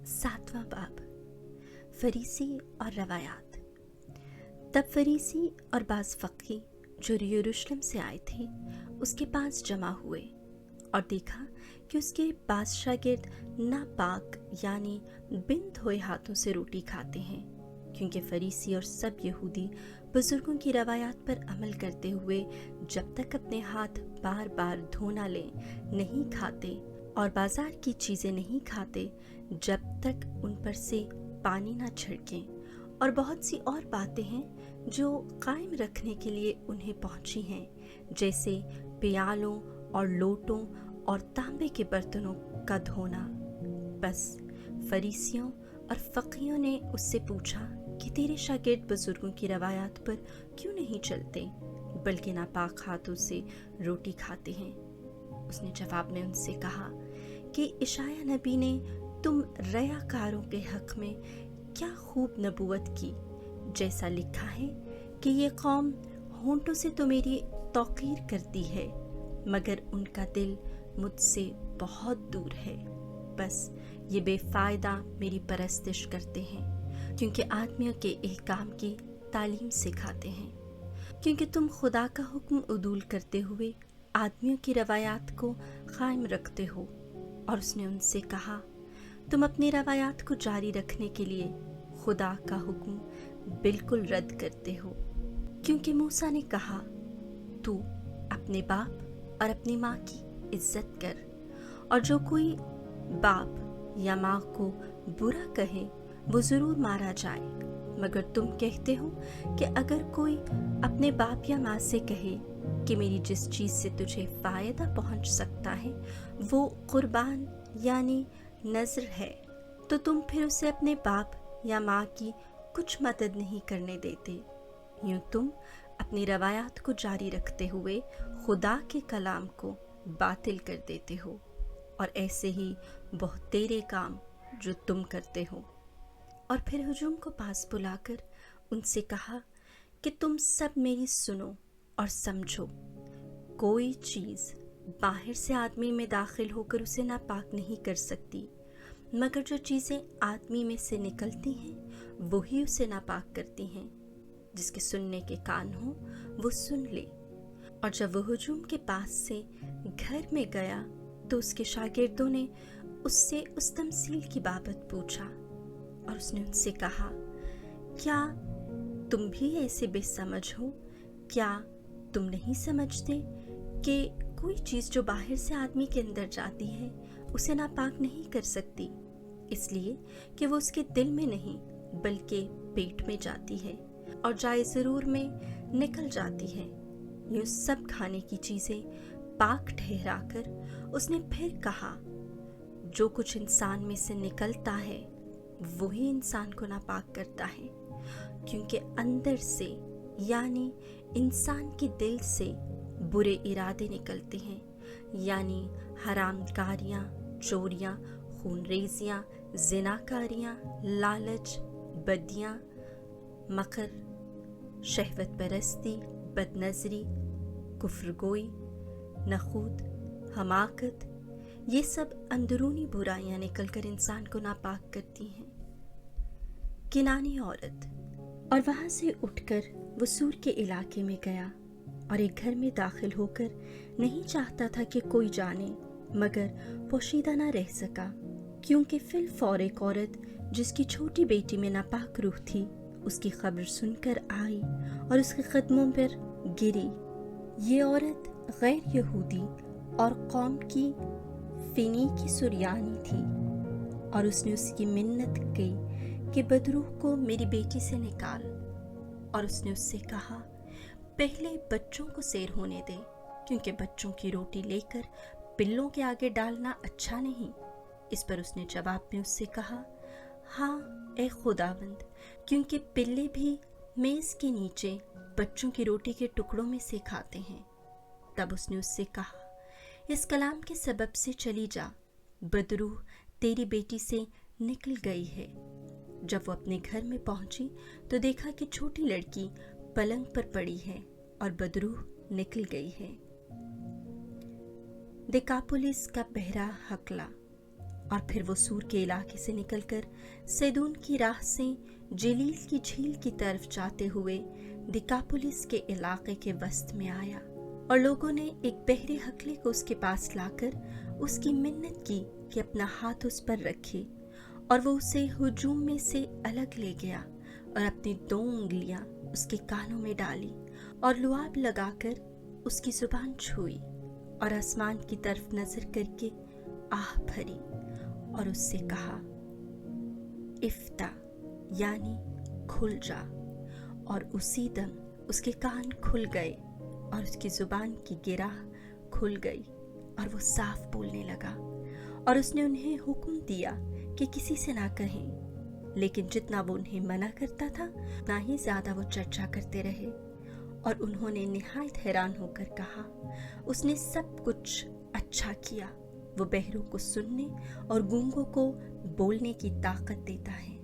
7वां बाब, फरीसी और रवायात। तब फरीसी और बाज़ फ़क़ी जो यरूशलेम से आए थे उसके पास जमा हुए और देखा कि उसके बाज़ शागिर्द नापाक यानी बिन धोए हाथों से रोटी खाते हैं, क्योंकि फरीसी और सब यहूदी बुज़ुर्गों की रवायात पर अमल करते हुए जब तक अपने हाथ बार बार धो ना लें नहीं खाते और बाज़ार की चीज़ें नहीं खाते जब तक उन पर से पानी ना छिड़कें। और बहुत सी और बातें हैं जो कायम रखने के लिए उन्हें पहुंची हैं, जैसे प्यालों और लोटों और तांबे के बर्तनों का धोना। बस फरीसियों और फ़क़ियों ने उससे पूछा कि तेरे शागिर्द बुज़ुर्गों की रवायात पर क्यों नहीं चलते, बल्कि नापाक हाथों से रोटी खाते हैं। उसने जवाब में उनसे कहा कि इशाया नबी ने तुम रयाकारों के हक़ में क्या खूब नबूवत की, जैसा लिखा है कि ये कौम होंठों से तो मेरी तौक़ीर करती है, मगर उनका दिल मुझसे बहुत दूर है। बस ये बेफ़ायदा मेरी परस्तिश करते हैं, क्योंकि आदमियों के एहकाम की तालीम सिखाते हैं। क्योंकि तुम खुदा का हुक्म उदूल करते हुए आदमियों की रवायात को कायम रखते हो। और उसने उनसे कहा, तुम अपनी रवायात को जारी रखने के लिए खुदा का हुक्म बिल्कुल रद्द करते हो, क्योंकि मूसा ने कहा, तू अपने बाप और अपनी माँ की इज्जत कर, और जो कोई बाप या माँ को बुरा कहे वो ज़रूर मारा जाए। मगर तुम कहते हो कि अगर कोई अपने बाप या माँ से कहे कि मेरी जिस चीज़ से तुझे फ़ायदा पहुँच सकता है वो कुर्बान यानी नज़र है, तो तुम फिर उसे अपने बाप या माँ की कुछ मदद नहीं करने देते। यूँ तुम अपनी रवायात को जारी रखते हुए खुदा के कलाम को बातिल कर देते हो, और ऐसे ही बहुत तेरे काम जो तुम करते हो। और फिर हुजूम को पास बुलाकर उनसे कहा कि तुम सब मेरी सुनो और समझो। कोई चीज़ बाहर से आदमी में दाखिल होकर उसे नापाक नहीं कर सकती, मगर जो चीज़ें आदमी में से निकलती हैं वही उसे नापाक करती हैं। जिसके सुनने के कान हो वो सुन ले। और जब वो हुजूम के पास से घर में गया तो उसके शागिर्दों ने उससे उस तमसील की बाबत पूछा, और उसने उनसे कहा, क्या तुम भी ऐसे बेसमझ हो? क्या तुम नहीं समझते कि कोई चीज़ जो बाहर से आदमी के अंदर जाती है उसे नापाक नहीं कर सकती, इसलिए कि वो उसके दिल में नहीं बल्कि पेट में जाती है और जाए ज़रूर में निकल जाती है। यूँ सब खाने की चीज़ें पाक ठहराकर उसने फिर कहा, जो कुछ इंसान में से निकलता है वही इंसान को नापाक करता है, क्योंकि अंदर से यानी इंसान के दिल से बुरे इरादे निकलते हैं, यानी हरामकारियाँ, चोरियाँ, खूनरेज़ियाँ, ज़िनाकारियाँ, लालच, बदियाँ, मकर, शहवत परस्ती, बदनज़री, कुफ्रगोई, नखूत, हमाकत, ये सब अंदरूनी बुराइयाँ निकलकर इंसान को नापाक करती हैं। किनानी औरत। और वहाँ से उठकर वो सूर के इलाके में गया और एक घर में दाखिल होकर नहीं चाहता था कि कोई जाने, मगर पोशीदा न रह सका, क्योंकि फिल फौर एक औरत जिसकी छोटी बेटी में नापाक रूह थी उसकी खबर सुनकर आई और उसके कदमों पर गिरी। ये औरत गैर यहूदी और कौम की फिनी की सुरियानी थी, और उसने उसकी मिन्नत की कि बदरूह को मेरी बेटी से निकाल। और उसने उससे कहा, पहले बच्चों को सैर होने दे, क्योंकि बच्चों की रोटी लेकर पिल्लों के आगे डालना अच्छा नहीं। इस पर उसने जवाब में उससे कहा, हाँ ए खुदावंद, क्योंकि पिल्ले भी मेज़ के नीचे बच्चों की रोटी के टुकड़ों में से खाते हैं। तब उसने उससे कहा, इस कलाम के सबब से चली जा, बदरूह तेरी बेटी से निकल गई है। जब वो अपने घर में पहुंची तो देखा कि छोटी लड़की पलंग पर पड़ी है और बदरूह निकल गई है। दिकापुलिस का पहरा हकला। اور پھر وہ سور کے علاقے سے نکل کر سیدون کی راہ سے جلیل کی جھیل کی طرف جاتے ہوئے دیکاپولس کے علاقے کے وسط میں آیا، اور لوگوں نے ایک بہرے ہکلے کو اس کے پاس لا کر اس کی منت کی کہ اپنا ہاتھ اس پر رکھے، اور وہ اسے ہجوم میں سے الگ لے گیا اور اپنی 2 انگلیاں اس کے کانوں میں ڈالی اور لعاب لگا کر اس کی زبان چھوئی، اور آسمان کی طرف نظر کر کے آہ بھری اور اس سے کہا، افتح، یعنی کھل جا، اور اسی دم اس کے کان کھل گئے اور اس کی زبان کی گرہ کھل گئی اور وہ صاف بولنے لگا، اور اس نے انہیں حکم دیا کہ کسی سے نہ کہیں، لیکن جتنا وہ انہیں منع کرتا تھا اتنا ہی زیادہ وہ چرچا کرتے رہے، اور انہوں نے نہایت حیران ہو کر کہا، اس نے سب کچھ اچھا کیا، وہ بہروں کو سننے اور گونگوں کو بولنے کی طاقت دیتا ہے۔